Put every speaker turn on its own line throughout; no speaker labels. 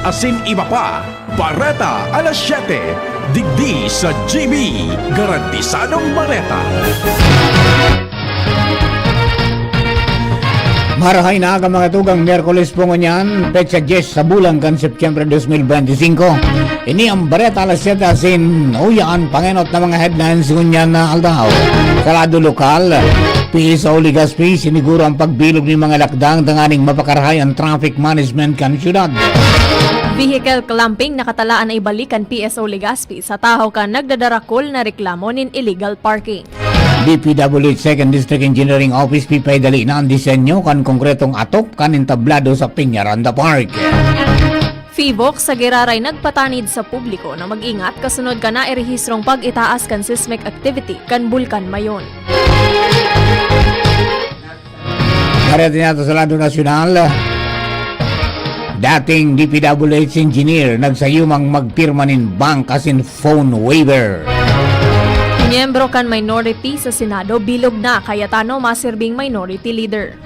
asin iba pa. Bareta alas 7. Digdi sa GB. Garantisadong Bareta.
Marahay na aga mga tugang Miyerkules po ngunyan, petsa 10 sa bulan kan Septyembre 2025. Ini ang Bareta alas 7 asin uyaan pangenot na mga headlines ngunyan na aldaw. Sa lado lokal, PSO Legazpi siniguro ang pagbilog ng mga lakdang tanganing mapakarahay ang traffic management kan syudad.
Vehicle clamping nakatalaan na ibalikan PSO Legazpi sa tahaw ka nagdadarakol na reklamo nin illegal parking.
DPWH 2nd District Engineering Office pipaydali na ang disenyo kan konkretong atop kan entablado sa Piñaranda Park.
FIVOC sa Giraray nagpatanid sa publiko na mag-ingat kasunod ka na irehistrong pag-itaas kan seismic activity kan Bulkan Mayon.
Karete nato sa lado nasyonal, dating DPWH engineer nagsayumang magpirma nin bank asin phone waiver.
Miyembro kan minority sa Senado bilog na kaya tano masirbing minority leader.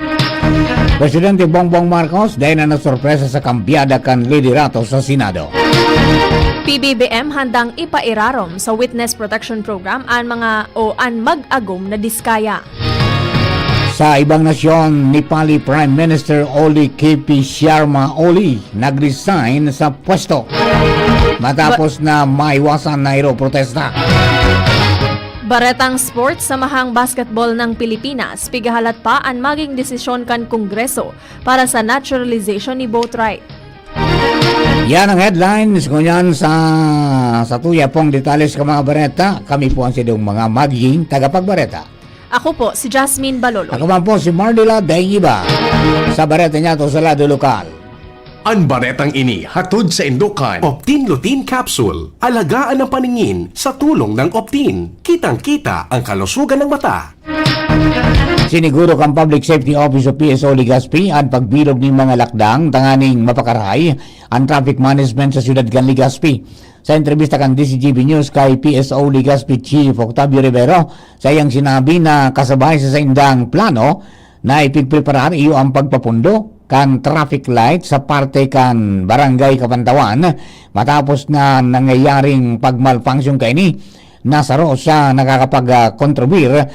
Presidente Bongbong Marcos dahil na nasorpresa sa kambyada kan liderato sa Senado.
PBBM handang ipairarom sa Witness Protection Program ang mag-agom na diskaya.
Sa ibang nasyon, Nepali Prime Minister Oli KP Sharma Oli nag-resign sa pwesto matapos na maiwasan na protesta.
Baretang Sports samahang basketball ng Pilipinas pigahalat pa ang maging desisyon kan Kongreso para sa naturalization ni Boatwright.
Yan ang headlines kunyan sa tuya pong detalles ka mga bareta. Kami po ang sidong mga magiging tagapagbareta.
Ako po si Jasmine Balolo.
Ako man po si Mardila Daingiba sa bareta niya to sa lado lokal.
Ang baretang ini hatod sa Indukan.
Optin Lutein Capsule. Alagaan ang paningin sa tulong ng Optin. Kitang-kita ang kalusugan ng mata.
Siniguro kang Public Safety Office o PSO Legazpi ang pagbilog ng mga lakdang tanganing mapakarahay ang traffic management sa siyudad kan Legazpi. Sa entrevista kang DCGB News kay PSO Legazpi Chief Octavio Rivero, sayang sinabi na kasabay sa indang plano na ipigpreparar iyo ang pagpapundo kan traffic light sa parte kan Barangay Kapantawan matapos na nangyayaring pagmalfunction kaini nasaro sa nakakapag-contribute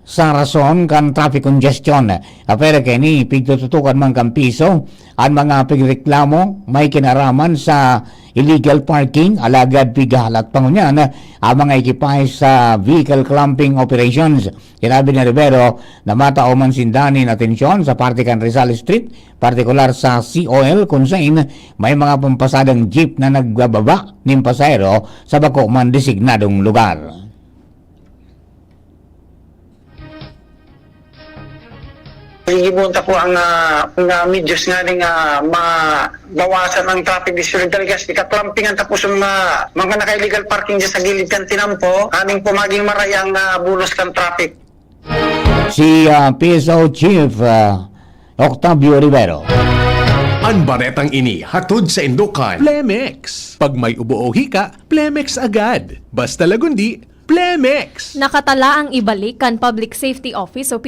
sa rason kan traffic congestion. Apere kaini pigtututukan man kan piso ang mga pigreklamo may kinaraman sa illegal parking alagad pigahalat pangunyan ang mga ekipahe sa vehicle clamping operations. Sinabi ni Rivero na matao man sindanin atensyon sa parte kan Rizal Street, partikular sa COL kung saan may mga pampasadang jeep na nagbababa ng pasahero sa bako man designadong lugar.
Ibunta ko ang medyos nga rin mabawasan ang traffic disorder gas. Ika-clampingan tapos yung mga naka-illegal parking dyan sa gilid kan tinampo. Aming pumaging marayang bulos kan traffic.
Si PSO Chief Octavio Rivero.
Ang baretang ini hatod sa Indukan.
Plemex. Pag may ubo-ohi ka, Plemex agad. Basta lagundi, Plemex.
Nakatala ang ibalik kan Public Safety Office o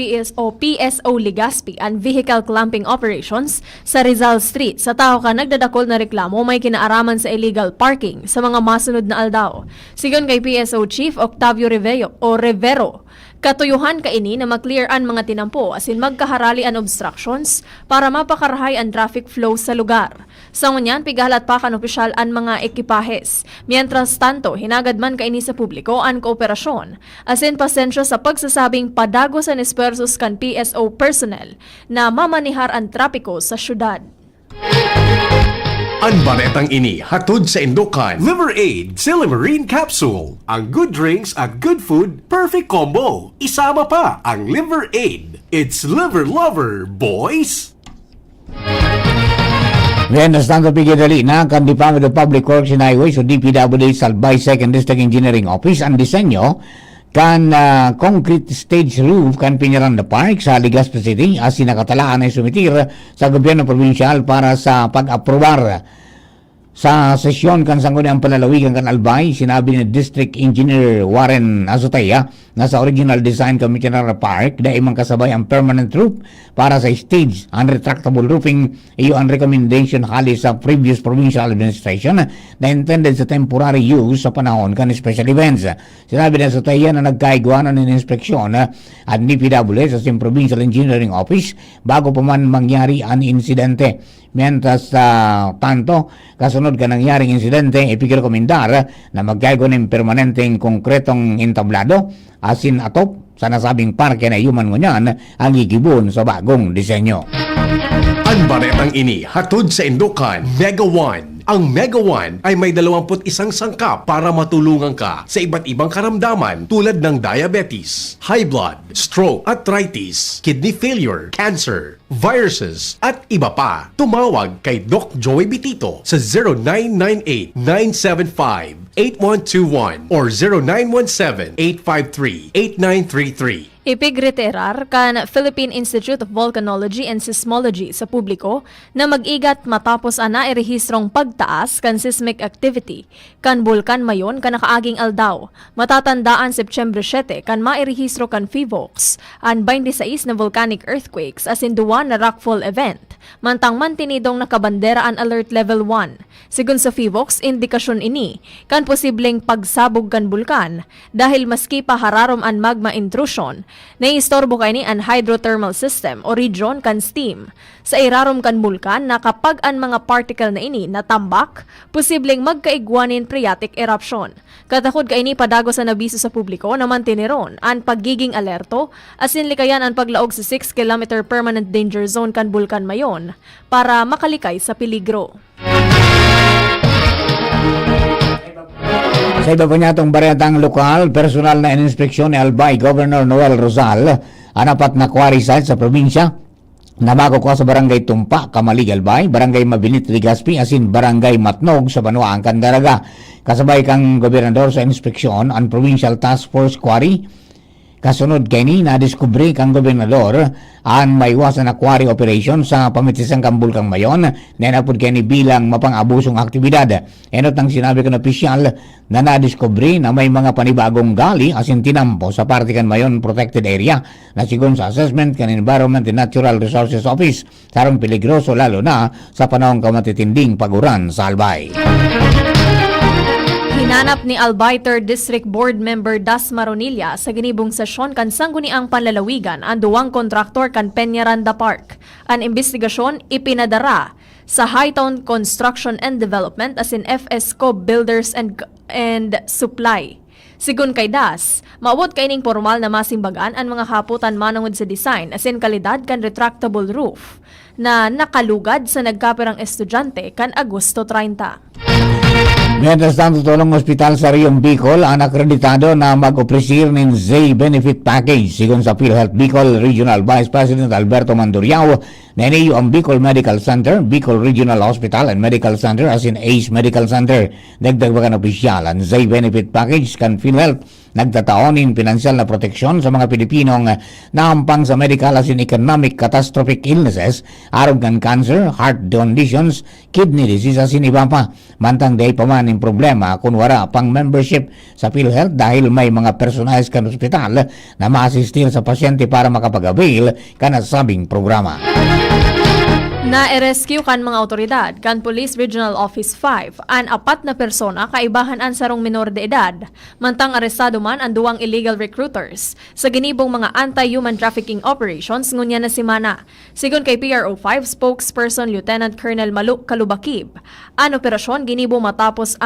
PSO Legazpi ang vehicle clamping operations sa Rizal Street sa tao ka nagdadakol na reklamo may kinaaraman sa illegal parking sa mga masunod na aldaw. Sigon kay PSO Chief Octavio Rivero, katuyuhan kaini na mag-clear ang mga tinampo asin magkaharali ang obstructions para mapakarahay ang traffic flow sa lugar. Sa ngunyan, pigahalat pa kan opisyal ang mga ekipahes. Mientras tanto, hinagad man kaini sa publiko ang kooperasyon asin pasensya sa pagsasabing padago sa nispersos kan PSO personnel na mamanihar ang trapiko sa syudad.
Ang baretang ini hatod sa Indukan.
Liver Aid Silimarine Capsule. Ang good drinks at good food, perfect combo. Isama pa ang Liver Aid. It's liver lover, boys!
Mientras tanto, pigidali na kan Department of Public Works and Highways o DPWH Albay 2nd District Engineering Office ang disenyo kan concrete stage roof kan Piñaranda Park sa Legazpi City as sinakatalaan ay sumitir sa gobyerno probinsyal para sa pag-aprobar. Sa sesyon kan sangguniang palalawigan kan Albay, sinabi ni District Engineer Warren Azotaya na sa original design Commissioner Park dahil mang kasabay ang permanent roof para sa stage and retractable roofing iyo ang recommendation hali sa previous provincial administration na intended sa temporary use sa panahon kan special events. Sinabi na sa tayo na nagkaigwanan ng inspeksyon at DPWS sa Provincial Engineering Office bago pa man mangyari ang insidente. Mientras tanto, kasunod ka nangyaring insidente, ipikirekomendar na magkaigo ng permanenteng konkretong entablado asin atop sa nasabing parke na human ngunyan ang igibon sa bagong disenyo.
Ang baretang ini hatod sa Indukan Mega One. Ang Mega One ay may 21 sangkap para matulungan ka sa iba't ibang karamdaman tulad ng diabetes, high blood, stroke, arthritis, kidney failure, cancer, viruses, at iba pa. Tumawag kay Doc Joey Bitito sa 0998-975-8121 or 0917-853-8933.
Ipigreterar kan Philippine Institute of Volcanology and Seismology sa publiko na mag-igat matapos ana irehistrong pagtaas kan seismic activity kan bulkan mayon kan nakaaging aldaw. Matatandaan September 7 kan mairehistro kan FIVOX an 26 na volcanic earthquakes as in duwan na rockfall event. Mantang mantinidong nakabandera an alert level 1. Sigun sa FIVOX, indikasyon ini kan posibleng pagsabog kan bulkan dahil maski pa hararom an magma intrusion naiistorbo kay ni an hydrothermal system o region kan steam. Sa irarom kan bulkan na kapag an mga particle na ini natambak, posibleng magkaigwanin phreatic eruption. Katakod kay ni padago sa nabiso sa publiko na mantineron an pagiging alerto asin likayan ang paglaog sa 6 km permanent danger zone kan bulkan mayon para makalikay sa peligro.
Sa iba pa niya itong baretang lokal, personal na inspeksyon ni Albay Governor Noel Rosal ang apat na quarry site sa probinsya na makukuha sa barangay Tumpa, Kamalig, Albay, barangay Mabinit, Legazpi, asin barangay Matnog sa Banuang, Candaraga. Kasabay kang gobernador sa inspeksyon ang Provincial Task Force Quarry. Kasunod kay ni na-discovery kang gobernador ang maiwasan na quarry operation sa pamitisang kambulkang mayon na napod kay ni bilang mapang-abusong aktibidad. Enot ang sinabi ko na opisyal na na-discovery na may mga panibagong gali asin tinampo sa partikan mayon protected area na sigon sa assessment kan Environment and Natural Resources Office sarong peligroso lalo na sa panahong kamatitinding paguran sa Albay.
Hinanap ni Albay 3rd District Board Member Das Maronilla sa ginibong sesyon kan sangguniang panlalawigan ang duwang kontraktor kan Peñaranda Park. Ang investigasyon ipinadara sa Hightown Construction and Development as in FSCO Builders and Supply. Sigun kay Das, maabot kay ning formal na masimbagan ang mga kaputan manungod sa design as in kalidad kan retractable roof na nakalugad sa nagkapirang estudyante kan Agosto 30.
Mientras tanto, tulong ospital sa Riyong Bicol ang akreditado na mag-opresir ng ZAY Benefit Package. Sigon sa PhilHealth Bicol Regional Vice President Alberto Manduriao, na iniyo ang Bicol Medical Center, Bicol Regional Hospital and Medical Center as in ACE Medical Center. Dagdag bagan opisyal ang ZAY Benefit Package kan PhilHealth nagtataonin pinansyal na proteksyon sa mga Pilipinong naampang sa medical as in economic catastrophic illnesses, arog ng cancer, heart conditions, kidney disease as in iba pa. Mantang day pa man yung problema kung wala pang membership sa PhilHealth dahil may mga personalized kan ospital na ma-assistir sa pasyente para makapag-avail ka na sabing programa.
Na-rescue kan mga otoridad kan Police Regional Office 5 an apat na persona kaibahan an sarong minor de edad. Mantang arestado man ang duwang illegal recruiters sa ginibong mga anti-human trafficking operations ngunya na simana. Sigon kay PRO5 spokesperson Lieutenant Colonel Maluk Kalubakib, ang operasyon ginibo matapos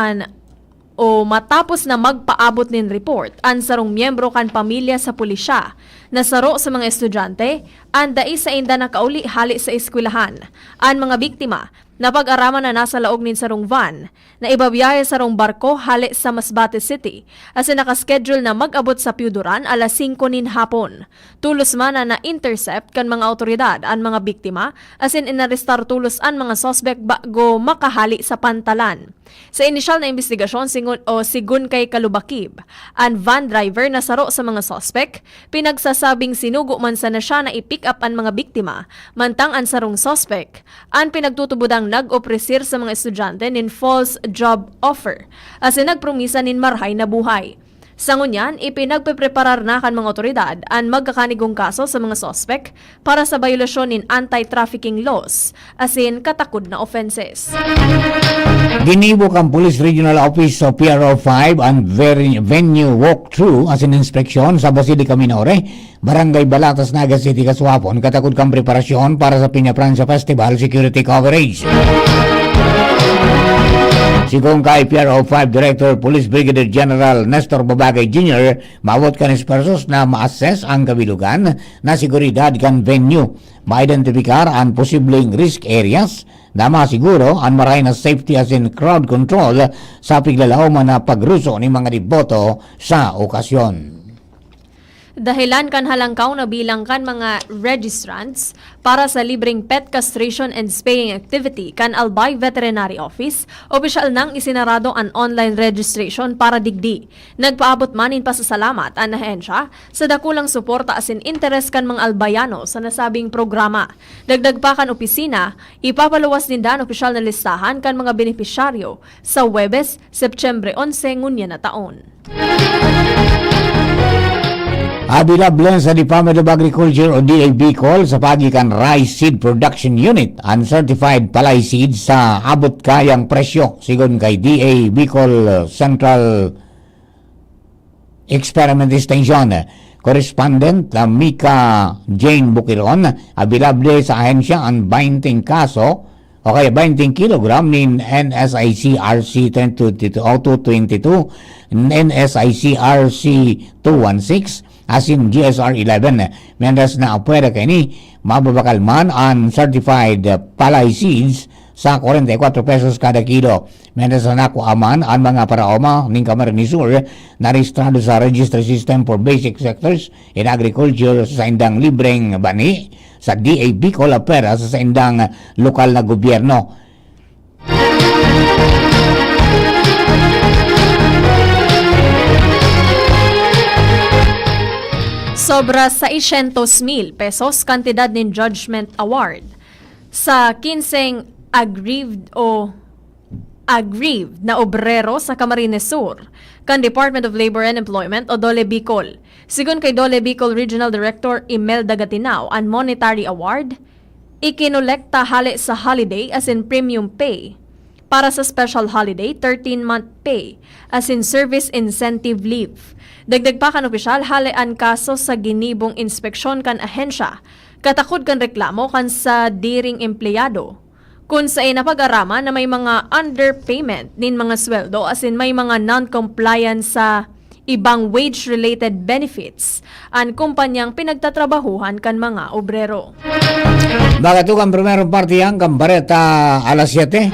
na magpaabot nin report ang sarong miyembro kan pamilya sa pulisya na saro sa mga estudyante ang dai sa inda na kauli hali sa eskwelahan. Ang mga biktima na pag-araman na nasa laog nin sarong van na ibabiyahe sarong barko hali sa Masbate City as nakaschedule na mag-abot sa Piuduran alas 5 nin hapon. Tulos man na intercept kan mga otoridad ang mga biktima as in inarestar tulos ang mga suspect bago makahali sa pantalan. Sa inisyal na investigasyon sigun kay Kalubakib, ang van driver na saro sa mga suspect, pinagsasabing sinugo man sana siya na i-pick up ang mga biktima, mantang ang sarong suspect, ang pinagtutubudang nag-opresir sa mga estudyante nin false job offer, as in nagpromisa nin marhay na buhay. Sa ngunyan, ipinagpepreparar na kan mga otoridad ang magkakanigong kaso sa mga sospek para sa violasyon in anti-trafficking laws, asin katakod na offenses.
Ginibok ang Police Regional Office o PRO5 ang venue walkthrough as in inspeksyon sa Basilica Minore, Barangay Balatas, Naga City, Kasuapon, katakod kang preparasyon para sa Piña Francia Festival security coverage. Sigong kay PRO5 Director Police Brigadier General Nestor Babagay Jr., maabot kanis persos na ma-assess ang kabilugan na seguridad kan venue, ma-identifikar ang posibleng risk areas, na masiguro ang maray na safety as in crowd control sa piglalauman na pagruso ni mga diboto sa okasyon.
Dahilan kan halangkaw na bilang kan mga registrants para sa libreng pet castration and spaying activity kan Albay Veterinary Office, opisyal nang isinarado ang online registration para digdi. Nagpaabot manin pa sa salamat ang ahensya sa dakulang suporta asin interes kan mga albayano sa nasabing programa. Dagdag pa kan opisina, ipapaluwas din dan opisyal na listahan kan mga benepisyaryo sa Huwebes, Septyembre 11 ngunya na taon.
Abilablen sa Department of Agriculture o DA Bicol sa pagikan Rice Seed Production Unit ang certified palay seed sa abot kayang presyo sigon kay DA Bicol Central Experiment Extension. Correspondent Mika Jane Bukiron, abilable sa ahensya ang 20 kaso o kaya 20 kilogram ni NSIC RC 222, NSIC RC 216, asin GSR 11. Mendas na apwera kay ni mababakal man ang certified palay seeds sa 44 pesos kada kilo. Mendas na nakuaman ang mga paraoma ng Camarines Sur na rehistrado sa Registry System for Basic Sectors in Agriculture sa indang libreng bani sa DA Bicol Apera sa indang lokal na gobyerno.
Sobra 600,000 pesos kantidad ng Judgment Award sa 15 aggrieved na obrero sa Camarines Sur kan Department of Labor and Employment o Dole Bicol. Sigon kay Dole Bicol Regional Director Imelda Gatinao, ang monetary award ikinolekta hali sa holiday as in premium pay, para sa special holiday 13-month pay as in service incentive leave. Dagdag pa kan opisyal, hali ang kaso sa ginibong inspeksyon kan ahensya, katakod kan reklamo kan sa diring empleyado, kung sa inapag-arama na may mga underpayment nin mga sweldo as in may mga non-compliance sa ibang wage-related benefits ang kumpanyang pinagtatrabahuhan kan mga obrero.
Bagato ang primerong partiyang kang Bareta alas 7,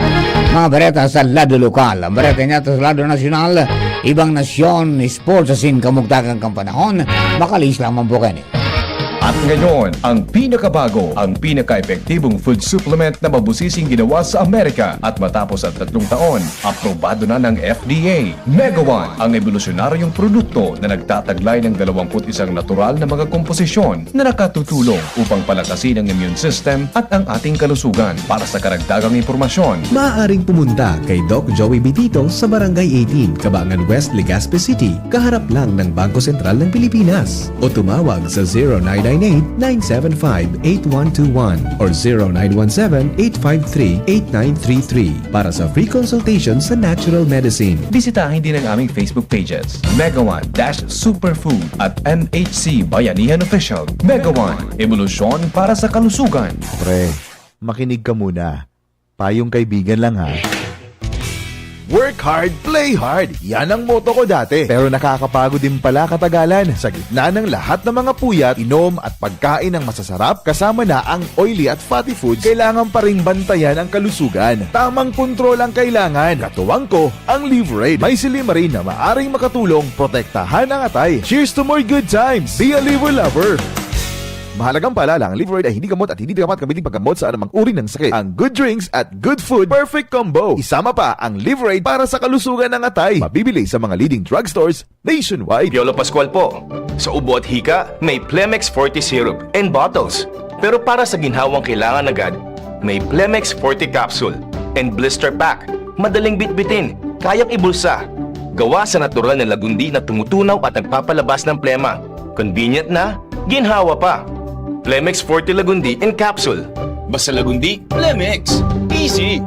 mga Bareta sa lado lokal. Ang Bareta niya sa lado nasyonal, ibang nasyon, sports asin kamugtagang kang panahon, makalis lang mambukan eh.
At ngayon, ang pinakabago, ang pinaka-epektibong food supplement na mabusising ginawa sa Amerika at matapos ang 3 taon, aprobado na ng FDA. Mega One, ang evolusyonaryong produkto na nagtataglay ng 21 natural na mga komposisyon na nakatutulong upang palakasin ang immune system at ang ating kalusugan. Para sa karagdagang impormasyon,
maaaring pumunta kay Doc Joey Bitito sa Barangay 18, Cabangan West, Legazpi City, kaharap lang ng Bangko Sentral ng Pilipinas. O tumawag sa 0998-975-8121 or 0917-853-8933 para sa free consultation sa natural medicine.
bisitahin din ang aming Facebook pages, Mega One-Superfood at MHC Bayanihan Official. Mega One, evolusyon para sa kalusugan.
Pre, makinig ka muna. Payong kaibigan lang ha. Work hard, play hard. Yan ang motto ko dati. Pero nakakapagod din pala katagalan. Sa gitna ng lahat ng mga puyat, inom at pagkain ng masasarap, kasama na ang oily at fatty foods, kailangan pa ring bantayan ang kalusugan. Tamang kontrol ang kailangan. Katuwang ko, ang Liverade. May Silimarin na maaring makatulong, protektahan ang atay. Cheers to more good times. Be a liver lover. Mahalagang paalala, ang Liverade ay hindi gamot at hindi dapat gamitin paggamot sa anumang uri ng sakit. Ang good drinks at good food, perfect combo. Isama pa ang Liverade para sa kalusugan ng atay. Mabibili sa mga leading drugstores nationwide.
Piolo Pascual po. Sa ubo at hika, may Plemex Forte Syrup and bottles. Pero para sa ginhawang kailangan agad, may Plemex Forte Capsule and Blister Pack. Madaling bitbitin, kayang ibulsa. Gawa sa natural na lagundi na tumutunaw at nagpapalabas ng plema. Convenient na, ginhawa pa. Plemex Forte Lagundi in capsule. Basta lagundi, Plemex. Easy!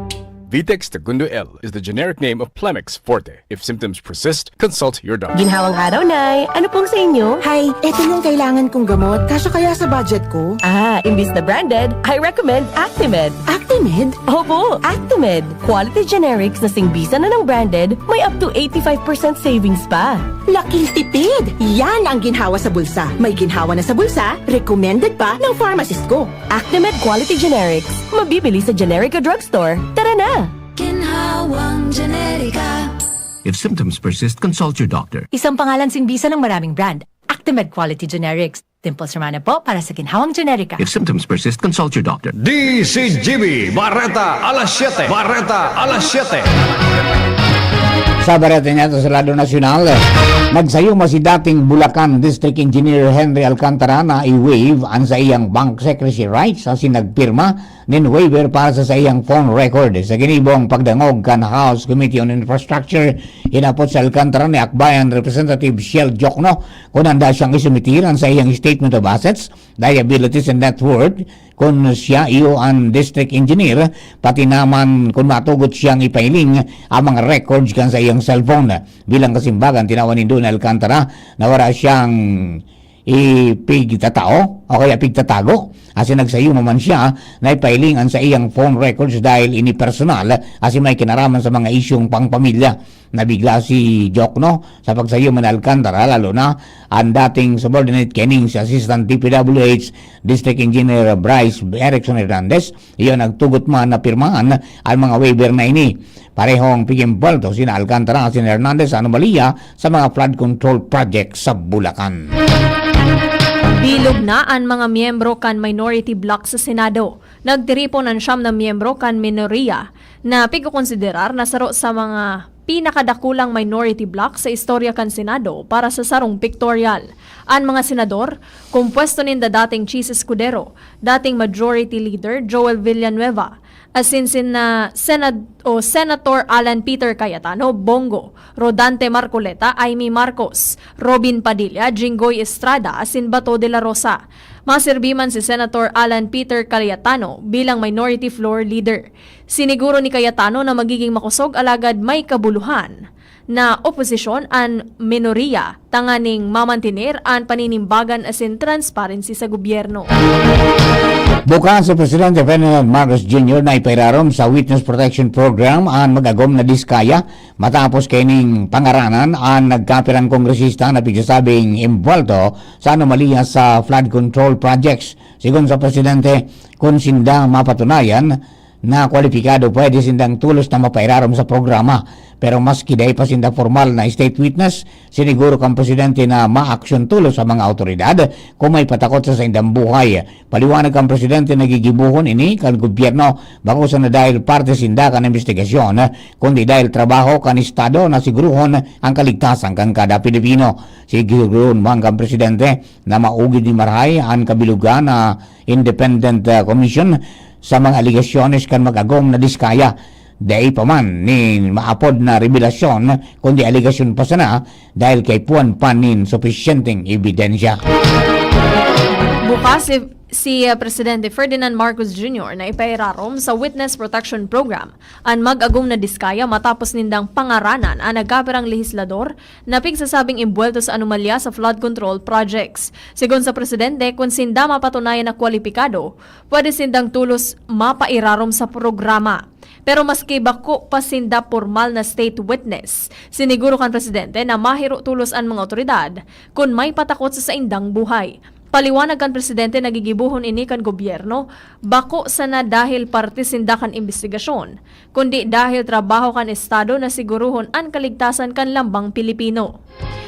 Vitex Segundo L is the generic name of Plemex Forte. If symptoms persist, consult your doctor.
Ginhawang araw, Nay. Ano pong sa inyo?
Hi, eto yung kailangan kong gamot. Kasya kaya sa budget ko?
Imbis na branded, I recommend Actimed.
Actimed?
Opo, Actimed. Quality generics na singbisa na ng branded, may up to 85% savings pa.
Laking tipid! Yan ang ginhawa sa bulsa. May ginhawa na sa bulsa, recommended pa ng pharmacist ko.
Actimed Quality Generics. Mabibili sa Generica Drugstore. Tara na!
Ginhawang Generika.
If symptoms persist, consult your doctor.
Isang pangalan singbisa ng maraming brand. Actimed Quality Generics. Dimples Romana po para sa Ginhawang Generika.
If symptoms persist, consult your doctor.
DCGB, Barreta, alas 7. Barreta, alas 7.
Sa Barreta niya sa Lado Nasyonal, nagsayuma si dating Bulacan District Engineer Henry Alcantara na i-waive ang sa iyang bank secrecy rights as nagpirma nin waiver para sa iyang phone record. Sa ginibong pagdangog kan House Committee on Infrastructure, inapot sa Alcantara ni Akbayan Representative Shell Jokno kung handa siyang isumitir ang sa iyang Statement of Assets, Liabilities and Net Worth kung siya iyo ang district engineer, pati naman kung matugot siyang ipailing ang mga records kan sa iyang cellphone. Bilang kasimbagan, tinawan ni Don Alcantara na wala siyang ipigtatao o kaya pigtatago as nagsayo man siya na ipailingan sa iyang phone records dahil ini personal as may kinaraman sa mga isyong pangpamilya. Nabigla si Jokno sa pagsayo man Alcantara, lalo na ang dating subordinate kening si Assistant DPWH District Engineer Bryce Erickson Hernandez. Iyon nagtugot man na pirmahan ang mga waiver na ini. Parehong pigimpalto sina Alcantara at si Hernandez sa anomalya sa mga flood control projects sa Bulacan.
Bilog na ang mga miyembro kan minority bloc sa Senado. Nagtiripon ang siyam na miyembro kan minoriya na pigkukonsiderar na saro sa mga pinakadakulang minority bloc sa istorya kan Senado para sa sarong pictorial. Ang mga senador, kumpwesto ninda dating Chis Escudero, dating Majority Leader Joel Villanueva, asinsin na Senator Alan Peter Cayetano, Bongo, Rodante Marcoleta, Amy Marcos, Robin Padilla, Jinggoy Estrada, asin Bato de la Rosa. Maserbiman si Senator Alan Peter Cayetano bilang Minority Floor Leader. Siniguro ni Cayetano na magiging makusog alagad may kabuluhan na oposisyon ang minoriya tanganing mamantinir ang paninimbagan asin transparency sa gobyerno.
Bukas sa Presidente Ferdinand Marcos Jr. na ipairarom sa Witness Protection Program ang magagom na diskaya matapos kining pangaranan ang nagkapirang kongresista na pigsasabing imbwalto sa anomalya sa flood control projects. Sigon sa Presidente, kung sinda mapatunayan na kwalipikado, pwede sindang tulos na mapairarom sa programa. Pero maski dahi pa sinda formal na state witness, siniguro kang Presidente na ma-aksyon tulos sa mga autoridad kung may patakot sa indang buhay. Paliwanag kang Presidente nagigibuhon ini kan gobyerno bako sa na dahil parte sinda kan investigasyon, kundi dahil trabaho kan Estado na siguruhon ang kaligtasan kan kada Pilipino. Siguruhon man kang Presidente na maugid ni Marhay ang kabilugan na independent commission sa mga aligasyones kan magagong na diskaya. Dahil pa man ni maapod na revelasyon kundi aligasyon pa sana dahil kay puwan pa nin sufisyenteng ebidensya.
Bukas si Presidente Ferdinand Marcos Jr. na ipairarom sa Witness Protection Program ang mag-agong na diskaya matapos nindang pangaranan ang nagkapirang lehislador na pigsasabing imbuelto sa anomalya sa flood control projects. Sigon sa Presidente, kung sinda mapatunayan na kwalipikado, pwede sindang tulos mapairarom sa programa. Pero maski bako pa sinda formal na state witness, siniguro kan Presidente na mahiro tulos ang mga otoridad kung may patakot sa indang buhay. Paliwanag kan Presidente nagigibuhon ini kan gobyerno bako sana dahil parte sinda kan investigasyon, kundi dahil trabaho kan Estado na siguruhon ang kaligtasan kan lambang Pilipino.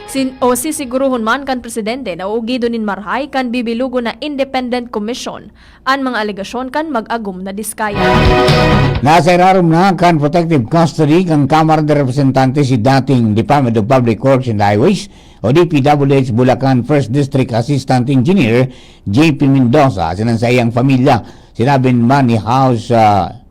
Sisiguruhon man kan Presidente na ugido nin Marhay kan bibilugo na independent commission ang mga alegasyon kan mag-agum na diskaya.
Nasa irarom na kan protective custody kang Kamara de Representantes si dating Department of Public Works and Highways o DPWH Bulacan 1st District Assistant Engineer JP Mendoza sinang sa iyang pamilya. Sinabi man ni House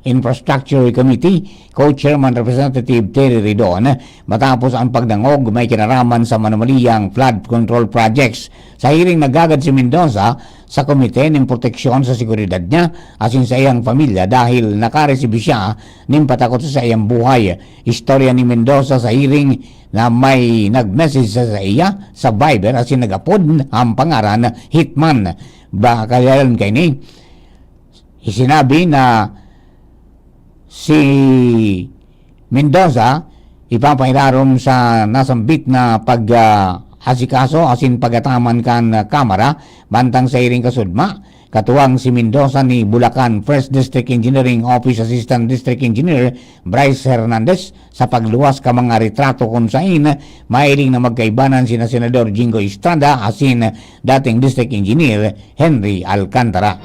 Infrastructure Committee, Co-Chairman Representative Terry Ridon, matapos ang pagdangog may kinaraman sa manomaliyang flood control projects. Sa hearing nagagad si Mendoza sa Komite ng Proteksyon sa Seguridad niya asin sa iyang pamilya dahil nakaresibyo siya ng patakot sa iyang buhay. Istorya ni Mendoza sa hearing na may nag-message sa iya sa Viber asin nag-upload ang pangaran Hitman. Bakalan kay ni isinabi na si Mendoza ipapailarom sa nasambit na asikaso asin pagataman kan kamera bantang sa iring kasudma katuwang si Mendoza ni Bulacan First District Engineering Office Assistant District Engineer Bryce Hernandez sa pagluwas ka mga retrato kung sain mailing na magkaibanan sina Senador Jingo Estrada asin dating District Engineer Henry Alcantara.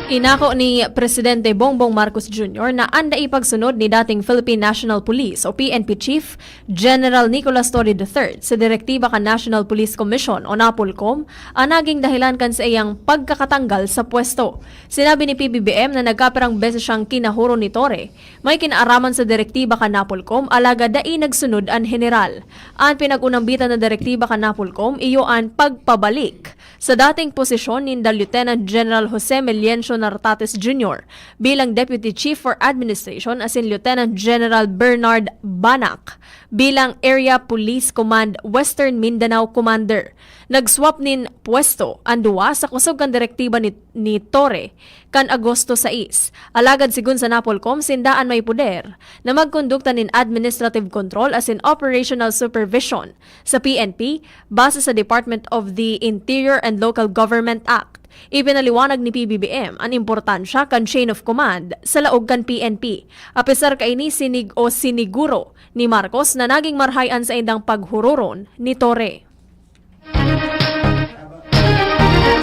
Inako ni Presidente Bongbong Marcos Jr. na anda ipagsunod ni dating Philippine National Police o PNP Chief General Nicolas Torre III sa direktiba kan National Police Commission o NAPOLCOM ang naging dahilan kan sa iyang pagkakatanggal sa pwesto. Sinabi ni PBBM na nagkapirang beses siyang kinahuro ni Torre. May kinaaraman sa direktiba kan NAPOLCOM alaga dai nagsunod ang general. Ang pinag-unambitan na direktiba kan NAPOLCOM iyo ang pagpabalik sa dating posisyon ni Lieutenant General Jose Meliencio Nartates Jr. bilang Deputy Chief for Administration asin Lieutenant General Bernard Banak bilang Area Police Command Western Mindanao Commander. Nagswap nin pwesto ang duwa sa kusog kan direktiba ni Torre kan Agosto 6. Alagad sigun sa NAPOLCOM sindaan may puder na magkondukta nin administrative control asin operational supervision sa PNP base sa Department of the Interior and Local Government Act. Ipinaliwanag ni PBBM ang importansya kan chain of command sa laog kan PNP. Apisar kay ni siniguro ni Marcos na naging marhayan sa indang paghururon ni Torre.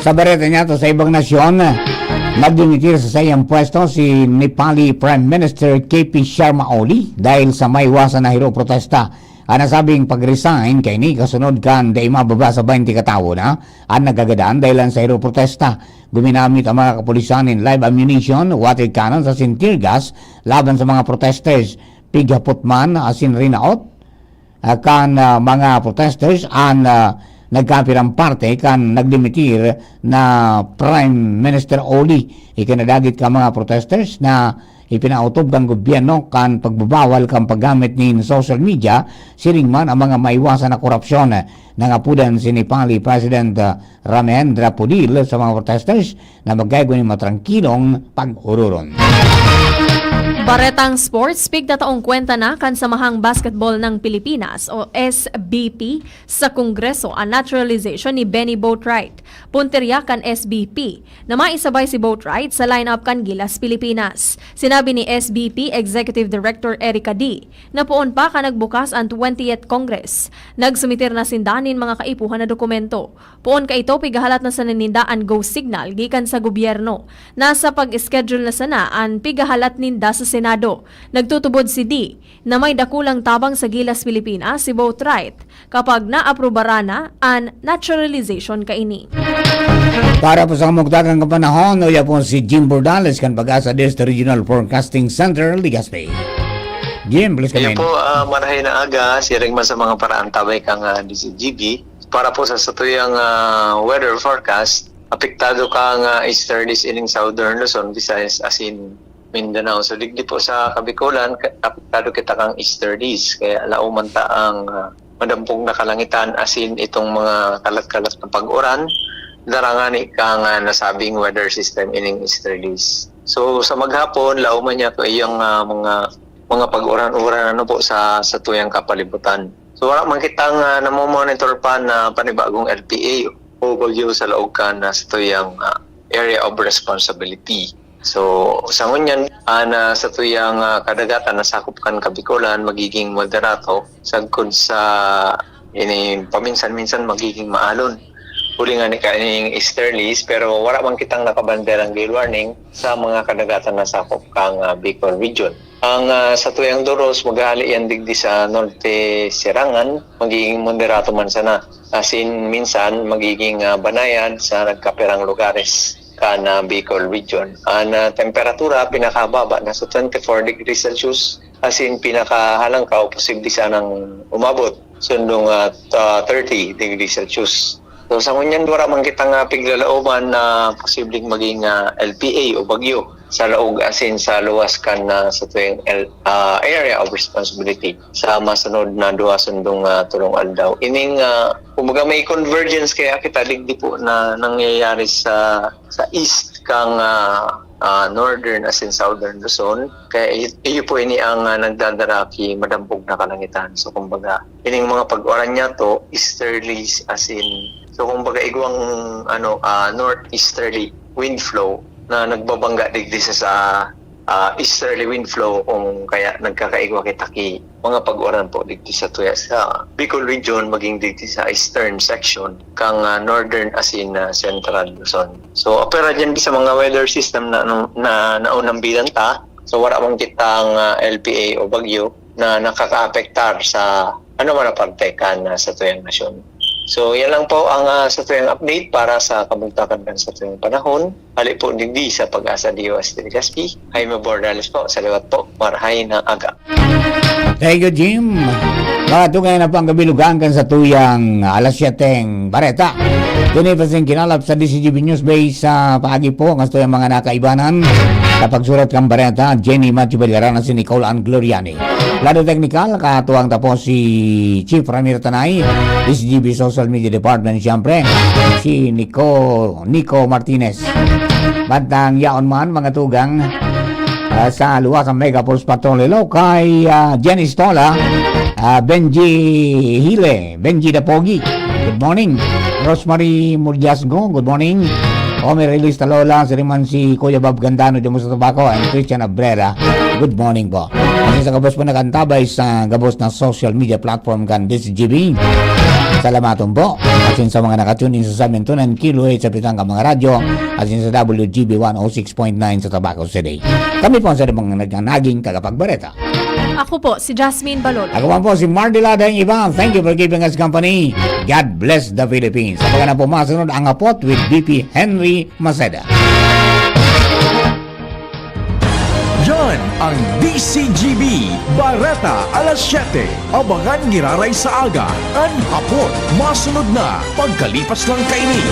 Sa bareta niya to sa ibang nasyon, nagdimitir sa sayang pwesto si Nepali Prime Minister KP Sharma Oli dahil sa maiwasan na hiro protesta. Ang nasabing pag-resign kay ni kasunod kan day mababa sa 20 katawo na ang nagagadaan dahil sa hiro protesta. Guminamit ang mga kapulisan in live ammunition, water cannon sa tear gas laban sa mga protesters. Pighapot man asin rinaot kan mga protesters ang nagkapirang parte kan nagdimitir na Prime Minister Oli. Ikinadagit ka mga protesters na ipinautob ng gobyerno kan pagbabawal kan paggamit ni social media siring man ang mga maiwasan na korupsyon. Nangapudan si Nepali President Ramendra Pudil sa mga protesters na magaygo ni matrangkilong pag-ururon.
Baretang Sports, pigtataong kwenta na kan Samahang Basketball ng Pilipinas o SBP sa Kongreso ang naturalization ni Benny Boatwright. Punteriya kan SBP na maisabay si Boatwright sa lineup kan Gilas Pilipinas. Sinabi ni SBP Executive Director Erica D. na poon pa ka nagbukas ang 20th Congress. Nagsumitir na sindanin mga kaipuhan na dokumento. Poon ka ito pigahalat na sa nanindaan go signal gikan sa gobyerno. Nasa pag-schedule na sana ang pigahalat ninda sa Senado. Nagtutubod si D na may dakulang tabang sa Gilas Pilipinas si Boatwright kapag naaprobara na ang naturalization kaini.
Para po sa kamugtagang kapanahon, uya po si Jim Bordales kan Pag-asa Des Regional Forecasting Center, Legazpi. Jim, please come in.
po, marahay na aga, siring man sa mga paraan tabay kang DCGB. Para po sa satuyang weather forecast, apektado kang easterlies ining Southern Luzon, Visayas, asin Mindanao. So digdi po sa Kabikulan, apektado kita kang easterlies. Kaya lauman ta ang madampong na kalangitan asin itong mga kalat-kalat na pag-uran. Darangan kang nasabing weather system ining easterlies. So sa maghapon, lauman niya ko iyang mga pag-uran-uran po sa tuyang kapalibutan. So wala man kitang namomonitor pa na panibagong LPA o bagyo sa laog ka na sa tuyang area of responsibility. So sa ngunyan sa tuyang kadagatan na sakop kan Kabikulan magiging moderato sagkod sa paminsan-minsan magiging maalon. Huli nga ni kaning easterlies pero wala man kitang nakabanderang gale warning sa mga kadagatan na sakop kang Bicol region. Ang sa tuyang Doros maghali yan digdi sa Norte Sirangan magiging moderato man sana. Asin minsan magiging banayan sa nagkapirang lugares. kana Bicol region. Ang temperatura pinakababa na sa 24 degrees Celsius, as in pinakahalangkaw posible sanang umabot sundong 30 degrees Celsius. So sa ngunyan wala man kitang piglalauman na posibleng maging LPA o bagyo sa laog asin sa luwas kan sa tuwing area of responsibility sa masunod na duha sundong tulong aldaw. Ining kumbaga may convergence kaya kita digdi po na nangyayari sa east kang northern as in southern Luzon. Kaya iyo po ini ang nagdadara ki madampog na kalangitan. So kumbaga ining mga pag-oran niya to easterly as in so kumbaga igwang northeasterly wind flow na nagbabangga digdi sa easterly wind flow kaya nagkakaigwa kita ki mga pag-oran po digdi sa tuya sa Bicol region maging digdi sa eastern section kang northern as in central Luzon. So opera dyan sa mga weather system na naunang bilang ta. So wala mong kitang LPA o bagyo na nakaka-apektar sa man na parte kan sa tuyang nasyon. So yan lang po ang sa tuyang update para sa kabugtakan kan sa tuyang panahon. Hali po digdi sa Pag-asa DOST Legazpi. Jaime Bordales po. Salawat po. Marahay na aga.
Thank you, Jim. Ngayon na pang kabilugan kan sa tuyang alas 7 Bareta. Tunipasing kinalap sa DCGB News Base sa paagi po ang tuyang mga nakaibanan. Kapag surat kang Bareta, Jenny Matthew Belgarana, si Nicole Ann Gloriani. Lado technical, katuwang tapos si Chief Ramiro Tanay, DCGB Social Media Department, siyempre, si Nico Martinez. Bantang yaon man, mga tugang, sa luwas ang Mega Pulse Patrolelo kay Jenny Stola, Benji Hile, Benji Dapogi, good morning. Rosemary Murdiasgo, good morning. Omer Elis Talola, si Kuya Bob Gandano de Musa Tobacco, and Christian Abrera, good morning po. Kasi sa gabos po nakantabay sa gabos na social media platform kan DCGB. Salamaton po. Asin sa mga nakatune in sa Samintunan, Kilo 8 sa pitang ka mga radyo, asin sa WGB 106.9 sa Tobacco City. Kami po sa mga naging tagapagbareta.
Ako po, si Jasmine Balot.
Ako po si Mardila Dang Iba. Thank you for giving us company. God bless the Philippines. Sa pagka na po masunod ang apot with BP Henry Maceda.
Yan ang DCGB Bareta alas 7. Abangan ngiraray sa aga. An hapon, masunod na pagkalipas lang kaini.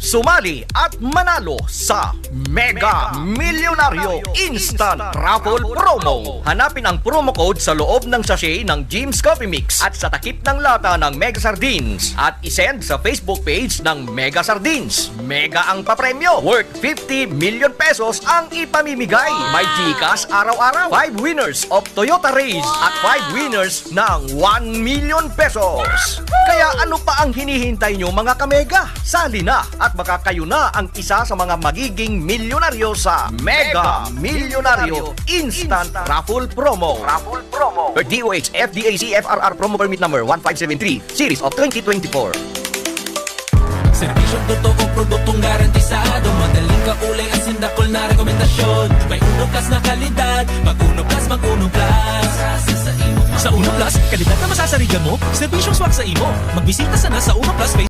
Sumali at manalo sa Mega Milyonaryo Instant Raffle Promo. Hanapin ang promo code sa loob ng sachet ng Jim's Coffee Mix at sa takip ng lata ng Mega Sardines at isend sa Facebook page ng Mega Sardines. Mega ang papremyo. Worth 50 million pesos ang ipamimigay. May GCash araw-araw. 5 winners of Toyota Race at 5 winners ng 1 million pesos. Kaya ano pa ang hinihintay nyo mga kamega? Sali na at baka kayo na ang isa sa mga magiging milyonaryo sa Mega Milyonaryo Instant Raffle Promo. Per DOH FDAC FRR Promo Permit Number 1573 Series of 2024.
Serbisyong totoo, produktong garantisado, madaling kaulay at sindakol na rekomendasyon. May Uno Plus na kalidad, mag-Uno Plus, mag-Uno Plus. Sa Uno Plus, kalidad na masasarigan mo, serbisyong swak sa imo. Magbisita sana sa Uno Plus